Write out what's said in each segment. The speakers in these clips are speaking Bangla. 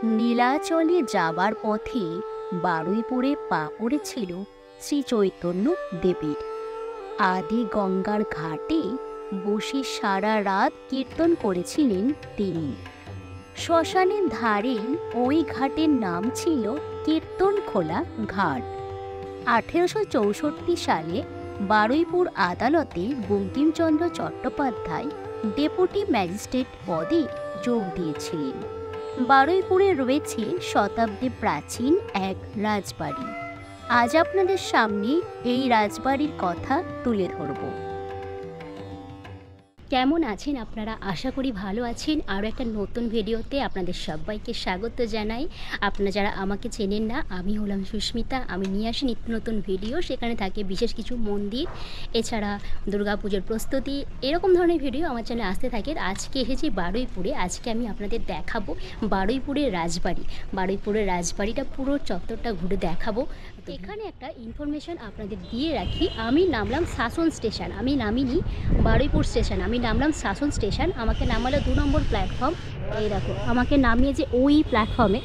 নীলাচলে যাবার পথে বারুইপুরে পা পড়েছিল শ্রী চৈতন্য দেবের। আদি গঙ্গার ঘাটে বসে সারা রাত কীর্তন করেছিলেন তিনি। শ্মশানের ধারে ওই ঘাটের নাম ছিল কীর্তনখোলা ঘাট। 1864 সালে বারুইপুর আদালতে বঙ্কিমচন্দ্র চট্টোপাধ্যায় ডেপুটি ম্যাজিস্ট্রেট পদে যোগ দিয়েছিলেন। বারুইপুরে রয়েছে শতাব্দী প্রাচীন এক রাজবাড়ি। আজ আপনাদের সামনে এই রাজবাড়ির কথা তুলে ধরব। কেমন আছেন আপনারা? আশা করি ভালো আছেন। আরও একটা নতুন ভিডিওতে আপনাদের সবাইকে স্বাগত জানাই। আপনারা যারা আমাকে চেনেন না, আমি হলাম সুস্মিতা। আমি নিয়ে আসি নিত্য নতুন ভিডিও, সেখানে থাকে বিশেষ কিছু মন্দির, এছাড়া দুর্গাপুজোর প্রস্তুতি, এরকম ধরনের ভিডিও আমার চ্যানেলে আসতে থাকে। আজকে এসেছি বারুইপুরে। আজকে আমি আপনাদের দেখাবো বারুইপুরের রাজবাড়ি। বারুইপুরের রাজবাড়িটা পুরো চত্বরটা ঘুরে দেখাবো। এখানে একটা ইনফরমেশন আপনাদের দিয়ে রাখি, আমি নামলাম শাসন স্টেশন। আমি নামিনি বারুইপুর স্টেশন, আমি নামলাম শাসন স্টেশন। আমাকে নামালো 2 নম্বর প্ল্যাটফর্ম। এই দেখো, আমাকে নামিয়েছে ওই প্ল্যাটফর্মে।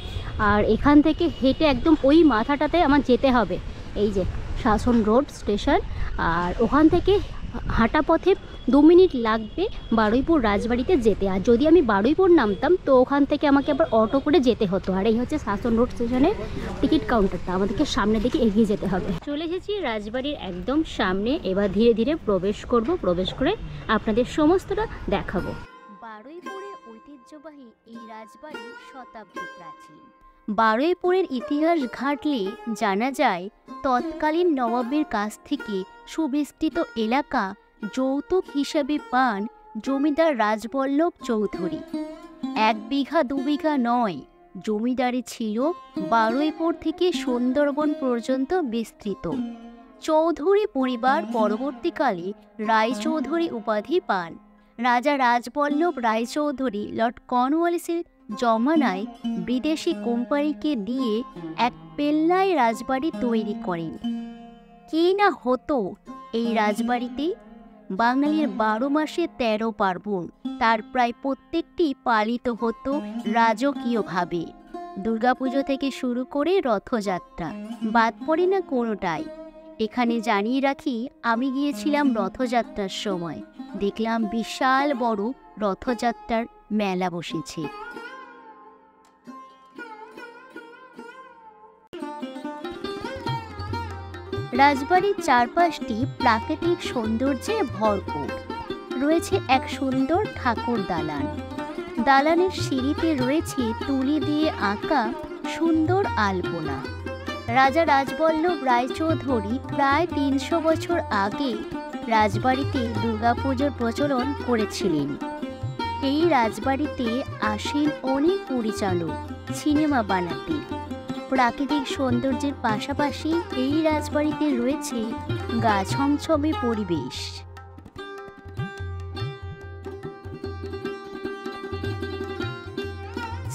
আর এখান থেকে হেঁটে একদম ওই মাথাটাতে আমার যেতে হবে। এই যে শাসন রোড স্টেশন। আর ওখান থেকে হাঁটা পথে 2 মিনিট লাগবে বারুইপুর রাজবাড়িতে যেতে। আর যদি আমি বারুইপুর নামতাম তো ওখান থেকে আমাকে আবার অটো করে যেতে হতো। আর এই হচ্ছে শাসন রোড স্টেশনের টিকিট কাউন্টারটা। আমাদেরকে সামনের দিকে এগিয়ে যেতে হবে। চলে এসেছি রাজবাড়ির একদম সামনে। এবার ধীরে ধীরে প্রবেশ করব। প্রবেশ করে আপনাদের সমস্তটা দেখাবো। বারুইপুরের ঐতিহ্যবাহী এই রাজবাড়ি শতাব্দী প্রাচীন। বারুইপুরের ইতিহাস ঘাঁটলে জানা যায়, তৎকালীন নবাবের কাছ থেকে সুবিস্তৃত এলাকা যৌতুক হিসেবে পান জমিদার রাজবল্লভ চৌধুরী। 1 বিঘা 2 বিঘা নয়, জমিদারি ছিল বারুইপুর থেকে সুন্দরবন পর্যন্ত বিস্তৃত। চৌধুরী পরিবার পরবর্তীকালে রায়চৌধুরী উপাধি পান। রাজা রাজবল্লভ রায়চৌধুরী লর্ড কর্নওয়ালিসের জমানায় বিদেশি কোম্পানিকে দিয়ে এক পেল্লায় রাজবাড়ি তৈরি করেন। কি না হতো এই রাজবাড়িতে! বাঙালির 12 মাসে 13 পার্বণ, তার প্রায় প্রত্যেকটি পালিত হতো রাজকীয়ভাবে। দুর্গাপুজো থেকে শুরু করে রথযাত্রা, বাদ পড়ে না কোনোটাই। এখানে জানিয়ে রাখি, আমি গিয়েছিলাম রথযাত্রার সময়। দেখলাম বিশাল বড় রথযাত্রার মেলা বসেছে। রাজবাড়ির চারপাশটি প্রাকৃতিক সৌন্দর্যে ভরপুর। রয়েছে এক সুন্দর ঠাকুর দালান। দালানের সিঁড়িতে রয়েছে তুলি দিয়ে আঁকা সুন্দর আলপনা। রাজা রাজবল্লভ রায়চৌধুরী প্রায় 300 বছর আগে রাজবাড়িতে দুর্গাপুজোর প্রচলন করেছিলেন। এই রাজবাড়িতে আসেন অনেক পরিচালক সিনেমা বানাতে। প্রাকৃতিক সৌন্দর্যের পাশাপাশি এই রাজবাড়িতে রয়েছে গা ছমছমে পরিবেশ।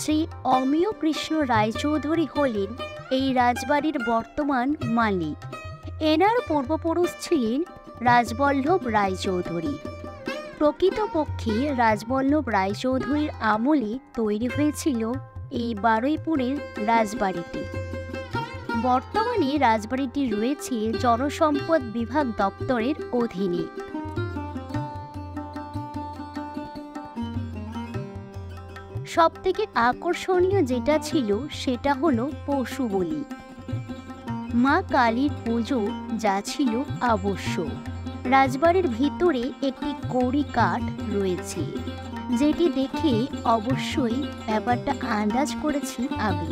শ্রী অমিয় কৃষ্ণ রায়চৌধুরী হলেন এই রাজবাড়ির বর্তমান মালিক। এনার পূর্বপুরুষ ছিলেন রাজবল্লভ রায়চৌধুরী। প্রকৃতপক্ষে রাজবল্লভ রায়চৌধুরীর আমলে তৈরি হয়েছিল এই বারুইপুরের রাজবাড়িটি। বর্তমানে রাজবাড়িটি রয়েছে জনসম্পদ বিভাগ দপ্তরের অধীনে। সবথেকে আকর্ষণীয় যেটা ছিল সেটা হলো পশু বলি। মা কালীর পুজো যা ছিল আবশ্যক। রাজবাড়ির ভিতরে একটি কড়ি কাঠ রয়েছে, যেটি দেখে অবশ্যই ব্যাপারটা আন্দাজ করেছি আমি।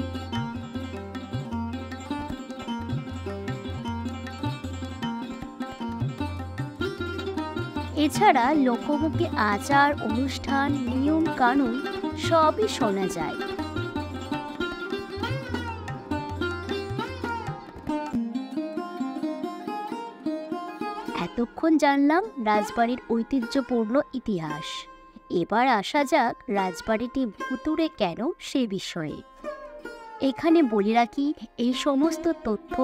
এছাড়া লোকমুখে আচার অনুষ্ঠান নিয়ম কানুন সবই শোনা যায়। এতক্ষণ জানলাম রাজবাড়ির ঐতিহ্যপূর্ণ ইতিহাস। এবার আসা যাক রাজবাড়িটি ভুতুড়ে কেন সে বিষয়ে। এখানে বলে রাখি, এই সমস্ত তথ্য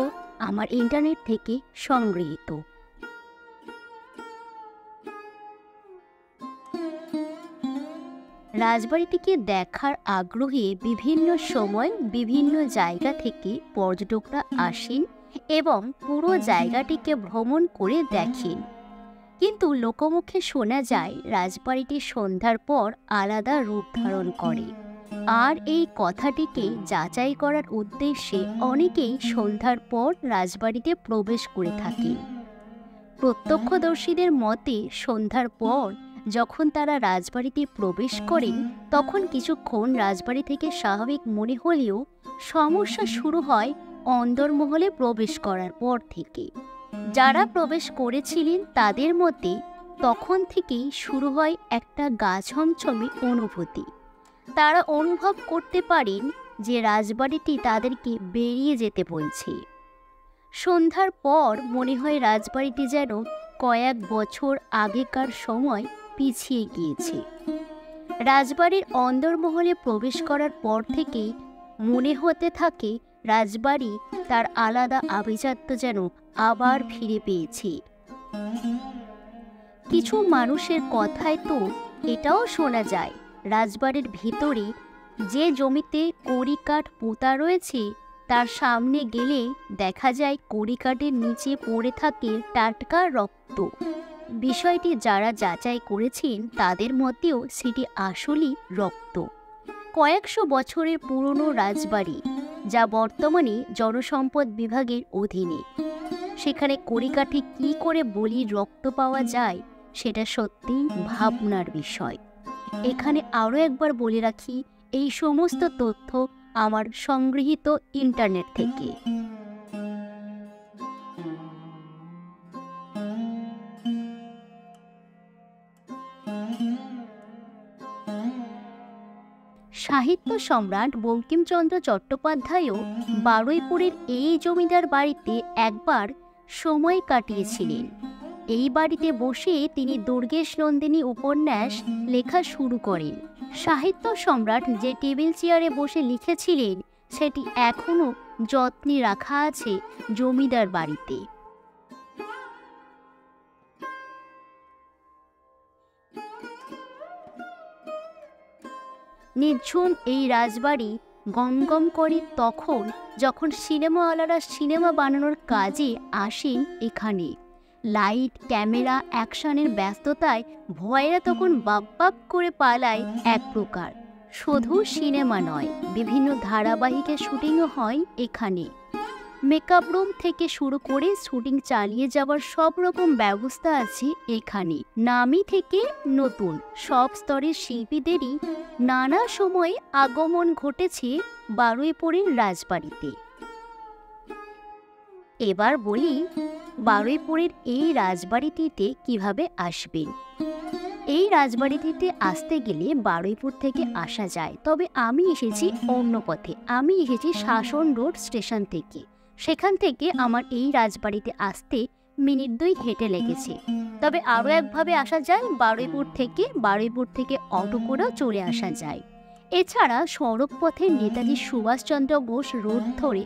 আমার ইন্টারনেট থেকে সংগৃহীত। রাজবাড়িটিকে দেখার আগ্রহে বিভিন্ন সময় বিভিন্ন জায়গা থেকে পর্যটকরা আসেন এবং পুরো জায়গাটিকে ভ্রমণ করে দেখেন। কিন্তু লোকমুখে শোনা যায় রাজবাড়িটি সন্ধ্যার পর আলাদা রূপ ধারণ করে। আর এই কথাটিকে যাচাই করার উদ্দেশ্যে অনেকেই সন্ধ্যার পর রাজবাড়িতে প্রবেশ করে থাকেন। প্রত্যক্ষদর্শীদের মতে সন্ধ্যার পর যখন তারা রাজবাড়িতে প্রবেশ করেন তখন কিছুক্ষণ রাজবাড়ি থেকে স্বাভাবিক মনে হলেও সমস্যা শুরু হয় অন্দরমহলে প্রবেশ করার পর থেকে। যারা প্রবেশ করেছিলেন তাদের মতে তখন থেকেই শুরু হয় একটা গা ছমছমে অনুভূতি। তারা অনুভব করতে পারেন যে রাজবাড়িটি তাদেরকে বেরিয়ে যেতে বলছে। সন্ধ্যার পর মনে হয় রাজবাড়িটি যেন কয়েক বছর আগেকার সময় পিছিয়ে গিয়েছে। রাজবাড়ির অন্দরমহলে প্রবেশ করার পর থেকেই মনে হতে থাকে রাজবাড়ি তার আলাদা আভিজাত্য যেন আবার ফিরে পেয়েছে। কিছু মানুষের কথায় তো এটাও শোনা যায় রাজবাড়ির ভিতরে যে জমিতে কড়িকাঠ পোঁতা রয়েছে তার সামনে গেলে দেখা যায় কড়িকাঠের নিচে পড়ে থাকে টাটকা রক্ত। বিষয়টি যারা যাচাই করেছেন তাদের মতেও সেটি আসলেই রক্ত। কয়েকশো বছরের পুরনো রাজবাড়ি যা বর্তমানে জনসম্পদ বিভাগের অধীনে। সেখানে কড়িকাঠে কী করে বলির রক্ত পাওয়া যায় সেটা সত্যিই ভাবনার বিষয়। এখানে আরও একবার বলে রাখি, এই সমস্ত তথ্য আমার সংগৃহীত ইন্টারনেট থেকে। সাহিত্য সম্রাট বঙ্কিমচন্দ্র চট্টোপাধ্যায়ও বারুইপুরের এই জমিদার বাড়িতে একবার সময় কাটিয়েছিলেন। এই বাড়িতে বসে তিনি দুর্গেশ নন্দিনী উপন্যাস লেখা শুরু করেন। সাহিত্য সম্রাট যে টেবিল চেয়ারে বসে লিখেছিলেন সেটি এখনও যত্নে রাখা আছে জমিদার বাড়িতে। নিঝুম এই রাজবাড়ি গমগম করে তখন যখন সিনেমাওয়ালারা সিনেমা বানানোর কাজে আসেন এখানে। লাইট, ক্যামেরা, অ্যাকশনের ব্যস্ততায় ভয়েরা তখন বাপ করে পালায় এক প্রকার। শুধু সিনেমা নয়, বিভিন্ন ধারাবাহিকের শুটিংও হয় এখানে। মেকআপ রুম থেকে শুরু করে শুটিং চালিয়ে যাওয়ার সব রকম ব্যবস্থা আছে এখানে। নামি থেকে নতুন সব স্তরের শিল্পীদেরই নানা সময়ে আগমন ঘটেছে বারুইপুরের রাজবাড়িতে। এবার বলি বারুইপুরের এই রাজবাড়িটিতে কিভাবে আসবেন। এই রাজবাড়িটিতে আসতে গেলে বারুইপুর থেকে আসা যায়, তবে আমি এসেছি অন্য পথে। আমি এসেছি শাসন রোড স্টেশন থেকে। সেখান থেকে আমার এই রাজবাড়িতে আসতে মিনিট 2 হেঁটে লেগেছে। তবে আরও একভাবে আসা যায়, বারুইপুর থেকে অটো করেও চলে আসা যায়। এছাড়া সড়ক পথে নেতাজি সুভাষচন্দ্র বোস রোড ধরে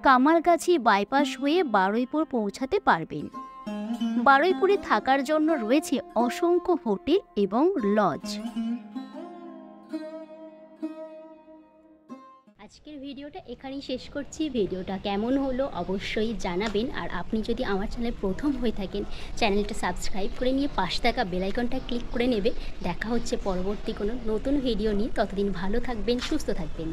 কামারগাছি বাইপাস হয়ে বারুইপুর পৌঁছাতে পারবেন। বারুইপুরে থাকার জন্য রয়েছে অসংখ্য হোটেল এবং লজ। আজকের ভিডিওটা এখানেই শেষ করছি। ভিডিওটা কেমন হলো অবশ্যই জানাবেন। আর আপনি যদি আমার চ্যানেলে প্রথম হয়ে থাকেন চ্যানেলটা সাবস্ক্রাইব করে নিয়ে পাশে থাকা বেল আইকনটা ক্লিক করে নেবে। দেখা হচ্ছে পরবর্তী কোনো নতুন ভিডিও নিয়ে। ততদিন ভালো থাকবেন, সুস্থ থাকবেন।